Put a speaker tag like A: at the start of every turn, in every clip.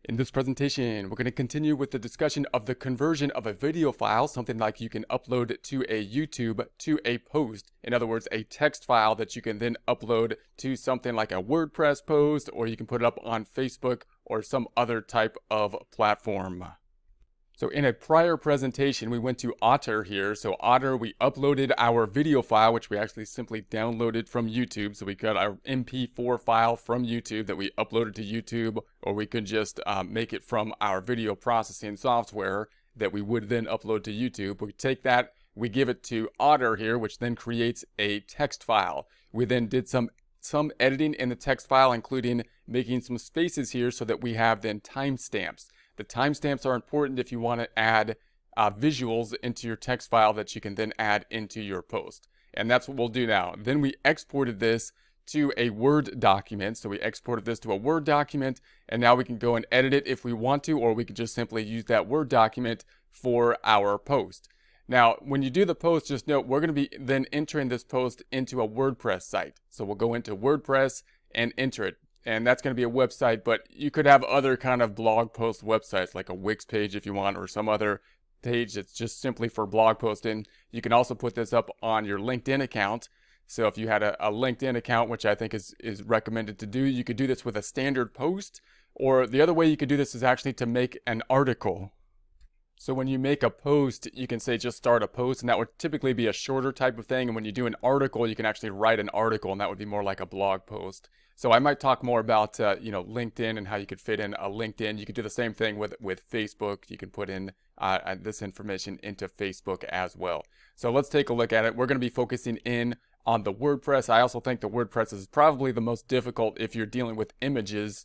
A: In this presentation, we're going to continue with the discussion of the conversion of a video file, something like you can upload to a YouTube, to a post. In other words, a text file that you can then upload to something like a WordPress post, or you can put it up on Facebook or some other type of platform. So in a prior presentation, we went to Otter here. So Otter, we uploaded our video file, which we actually simply downloaded from YouTube. So we got our MP4 file from YouTube that we uploaded to YouTube, or we could just make it from our video processing software that we would then upload to YouTube. We take that, we give it to Otter here, which then creates a text file. We then did some editing in the text file, including making some spaces here so that we have then timestamps. The timestamps are important if you want to add visuals into your text file that you can then add into your post. And that's what we'll do now. Then we exported this to a Word document. So we exported this to a Word document, and now we can go and edit it if we want to, or we could just simply use that Word document for our post. Now, when you do the post, just note we're going to be then entering this post into a WordPress site. So we'll go into WordPress and enter it. And that's going to be a website, but you could have other kind of blog post websites like a Wix page if you want, or some other page that's just simply for blog posting. You can also put this up on your LinkedIn account. So if you had a LinkedIn account, which I think is recommended to do, you could do this with a standard post. Or the other way you could do this is actually to make an article. So when you make a post, you can say just start a post, and that would typically be a shorter type of thing. And when you do an article, you can actually write an article, and that would be more like a blog post. So I might talk more about LinkedIn and how you could fit in a LinkedIn. You could do the same thing with Facebook. You can put in this information into Facebook as well. So let's take a look at it. We're going to be focusing in on the WordPress. I also think the WordPress is probably the most difficult if you're dealing with images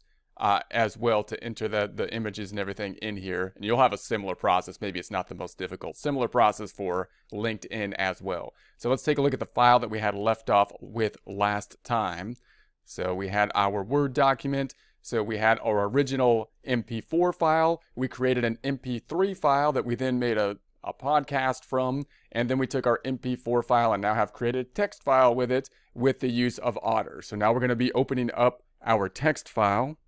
A: as well, to enter the images and everything in here. And you'll have a similar process. Maybe it's not the most difficult. Similar process for LinkedIn as well. So let's take a look at the file that we had left off with last time. So we had our Word document. So we had our original MP4 file. We created an MP3 file that we then made a podcast from. And then we took our MP4 file and now have created a text file with it with the use of Otter. So now we're going to be opening up our text file.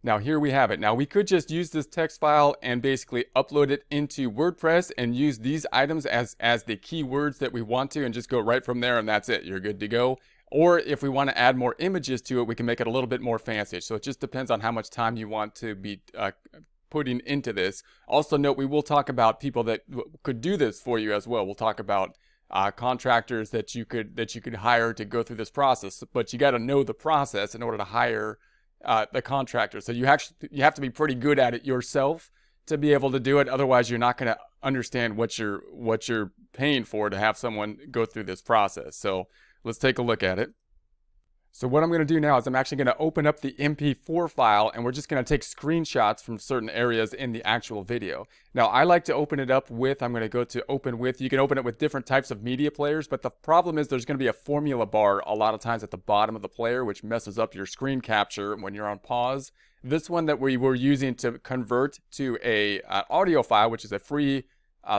A: Now here we have it. Now we could just use this text file and basically upload it into WordPress and use these items as the keywords that we want to, and just go right from there, and that's it. You're good to go. Or if we want to add more images to it, we can make it a little bit more fancy. So it just depends on how much time you want to be putting into this. Also note, we will talk about people that could do this for you as well. We'll talk about contractors that you could hire to go through this process, but you got to know the process in order to hire the contractor. So you have to be pretty good at it yourself to be able to do it. Otherwise, you're not going to understand what you're paying for to have someone go through this process. So let's take a look at it. So what I'm going to do now is I'm actually going to open up the MP4 file, and we're just going to take screenshots from certain areas in the actual video. Now, I like to open it up with, I'm going to go to open with. You can open it with different types of media players, but the problem is there's going to be a formula bar a lot of times at the bottom of the player, which messes up your screen capture when you're on pause. This one that we were using to convert to an audio file, which is a free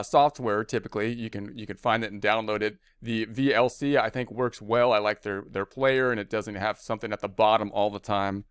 A: software, typically you can find it and download it. The VLC I think works well. I like their player, and it doesn't have something at the bottom all the time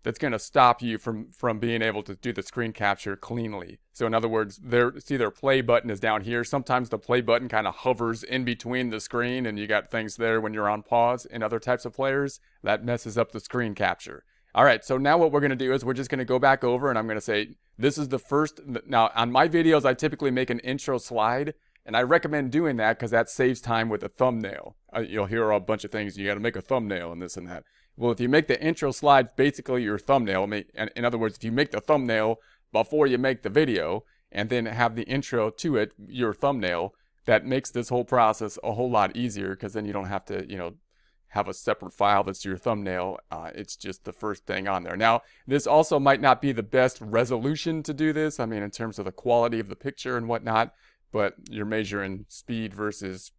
A: that's going to stop you from being able to do the screen capture cleanly. So in other words, their play button is down here. Sometimes the play button kind of hovers in between the screen, and you got things there when you're on pause. In other types of players, that messes up the screen capture. All right, so now what we're going to do is we're just going to go back over, and I'm going to say this is the first. Now, on my videos, I typically make an intro slide, and I recommend doing that because that saves time with a thumbnail. You'll hear a bunch of things. You got to make a thumbnail and this and that. Well, if you make the intro slide basically your thumbnail, in other words, if you make the thumbnail before you make the video and then have the intro to it, your thumbnail, that makes this whole process a whole lot easier, because then you don't have to, have a separate file that's your thumbnail. It's just the first thing on there. Now, this also might not be the best resolution to do this. I mean, in terms of the quality of the picture and whatnot, but you're measuring speed versus,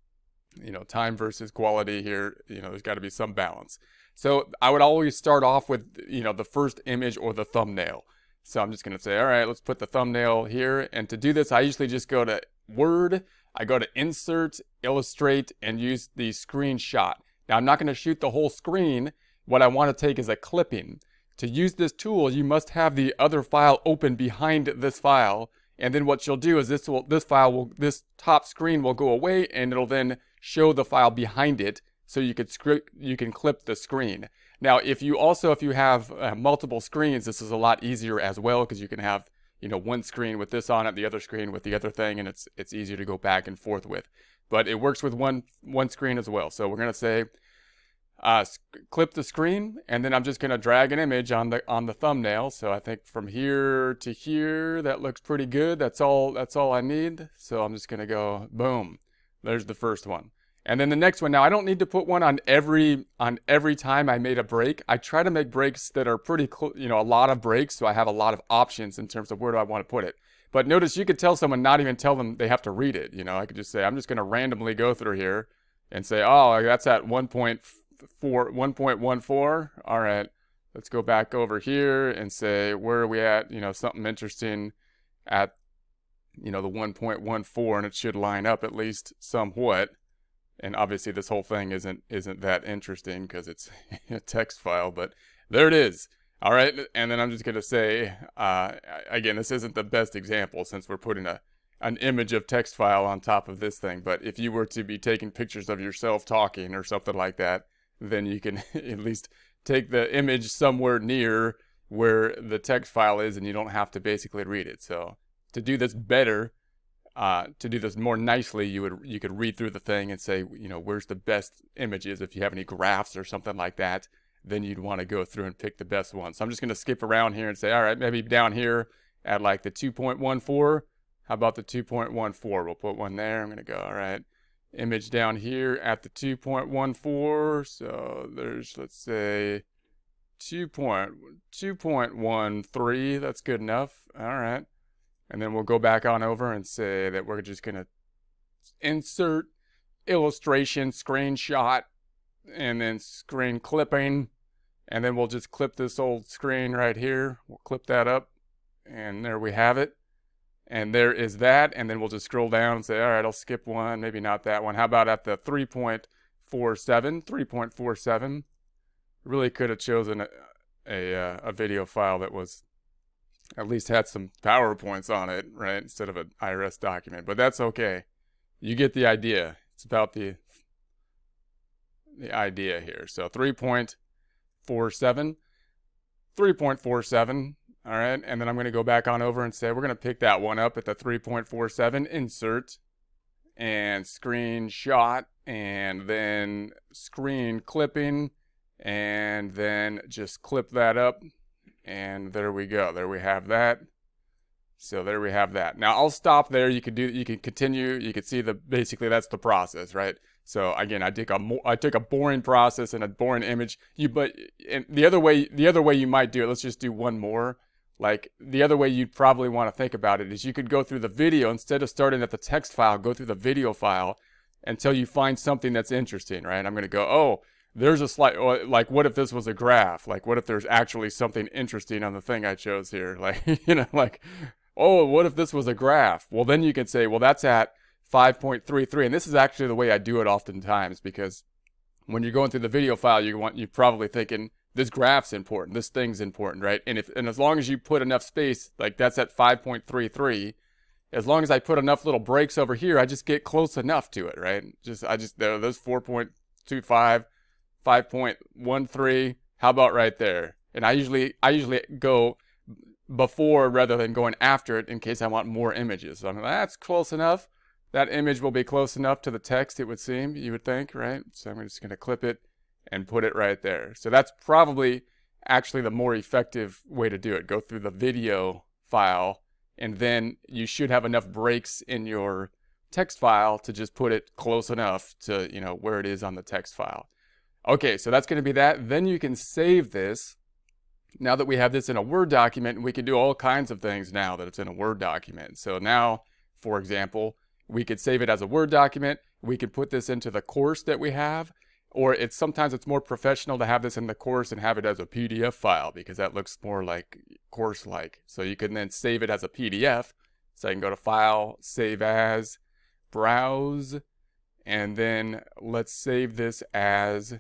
A: time versus quality here. There's got to be some balance. So I would always start off with, the first image or the thumbnail. So I'm just going to say, all right, let's put the thumbnail here. And to do this, I usually just go to Word. I go to Insert, Illustrate, and use the screenshot. Now, I'm not going to shoot the whole screen. What I want to take is a clipping. To use this tool, you must have the other file open behind this file. And then what you'll do is this top screen will go away, and it'll then show the file behind it, so you can clip the screen. Now, if you have multiple screens, this is a lot easier as well, because you can have, one screen with this on it, the other screen with the other thing, and it's easier to go back and forth with. But it works with one screen as well. So we're gonna say clip the screen, and then I'm just gonna drag an image on the thumbnail. So I think from here to here, that looks pretty good. That's all I need. So I'm just gonna go boom. There's the first one. And then the next one. Now I don't need to put one on every time I made a break. I try to make breaks that are pretty a lot of breaks, so I have a lot of options in terms of where do I want to put it. But notice you could tell someone, not even tell them they have to read it. I could just say, I'm just going to randomly go through here and say, oh, that's at 1.14. All right, let's go back over here and say, where are we at? Something interesting at, the 1.14, and it should line up at least somewhat. And obviously this whole thing isn't that interesting because it's a text file, but there it is. All right, and then I'm just going to say, again, this isn't the best example since we're putting an image of text file on top of this thing, but if you were to be taking pictures of yourself talking or something like that, then you can at least take the image somewhere near where the text file is, and you don't have to basically read it. So to do this better, to do this more nicely, you could read through the thing and say, where's the best images. If you have any graphs or something like that, then you'd want to go through and pick the best one. So I'm just going to skip around here and say, all right, maybe down here at like the 2.14. How about the 2.14? We'll put one there. I'm going to go, all right, image down here at the 2.14. So there's, let's say, 2.13. That's good enough. All right. And then we'll go back on over and say that we're just going to insert illustration, screenshot, and then screen clipping. And then we'll just clip this old screen right here. We'll clip that up. And there we have it. And there is that. And then we'll just scroll down and say, all right, I'll skip one. Maybe not that one. How about at the 3.47? 3.47. Really could have chosen a video file that was at least had some PowerPoints on it, right? Instead of an IRS document, but that's okay. You get the idea. It's about the idea here. So 3.47, 3.47. All right. And then I'm going to go back on over and say, we're going to pick that one up at the 3.47, insert and screenshot, and then screen clipping, and then just clip that up. And there we go. There we have that. So there we have that. Now I'll stop there. You can continue. You can see basically that's the process, right? So again, I took a boring process and a boring image. But the other way you might do it. Let's just do one more. Like the other way you'd probably want to think about it is you could go through the video instead of starting at the text file. Go through the video file until you find something that's interesting, right? I'm going to go, oh, there's a slight, like, what if this was a graph? Like, what if there's actually something interesting on the thing I chose here? Like, like, oh, what if this was a graph? Well, then you can say, well, that's at 5.33. And this is actually the way I do it oftentimes, because when you're going through the video file, you're probably thinking, this graph's important, this thing's important, right? And as long as you put enough space, like that's at 5.33, as long as I put enough little breaks over here, I just get close enough to it, right? There's 4.25, 5.13. How about right there? And I usually go before rather than going after it in case I want more images. So I'm like, that's close enough. That image will be close enough to the text, it would seem, you would think, right? So I'm just going to clip it and put it right there. So that's probably actually the more effective way to do it. Go through the video file, and then you should have enough breaks in your text file to just put it close enough to, where it is on the text file. Okay, so that's going to be that. Then you can save this. Now that we have this in a Word document, we can do all kinds of things now that it's in a Word document. So now, for example, we could save it as a Word document. We could put this into the course that we have, or sometimes it's more professional to have this in the course and have it as a PDF file because that looks more like course-like. So you can then save it as a PDF. So I can go to File, Save As, Browse, and then let's save this as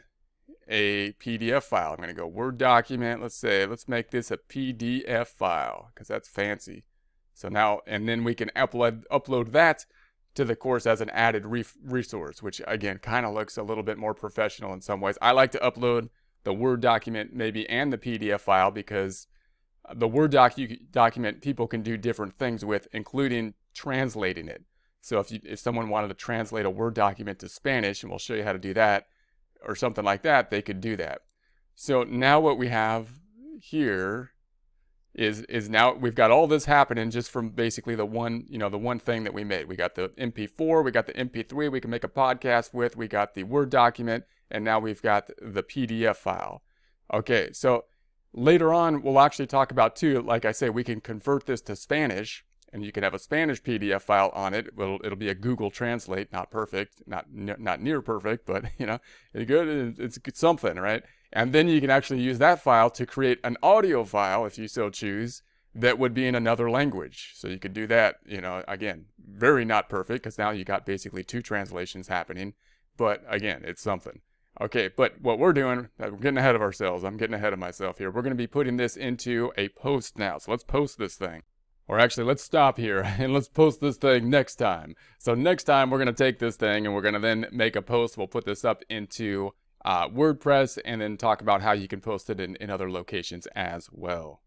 A: a PDF file. I'm going to go Word document. Let's make this a PDF file because that's fancy. So now, and then we can upload that to the course as an added resource, which again, kind of looks a little bit more professional in some ways. I like to upload the Word document maybe and the PDF file because the Word document people can do different things with, including translating it. So if someone wanted to translate a Word document to Spanish, and we'll show you how to do that, or something like that, they could do that. So now what we have here is now we've got all this happening just from basically the one thing that we made. We got the MP4, we got the MP3 we can make a podcast with, we got the Word document, and now we've got the PDF file. Okay, so later on we'll actually talk about too, like I say, we can convert this to Spanish, and you can have a Spanish PDF file on it. It'll be a Google Translate, not perfect, not near perfect, but it's good. It's something, right? And then you can actually use that file to create an audio file, if you so choose, that would be in another language. So you could do that, again, very not perfect, because now you got basically two translations happening. But again, it's something. Okay, but what we're doing, we're getting ahead of ourselves. I'm getting ahead of myself here. We're going to be putting this into a post now. So let's post this thing. Or actually, let's stop here and let's post this thing next time. So next time, we're going to take this thing and we're going to then make a post. We'll put this up into WordPress and then talk about how you can post it in other locations as well.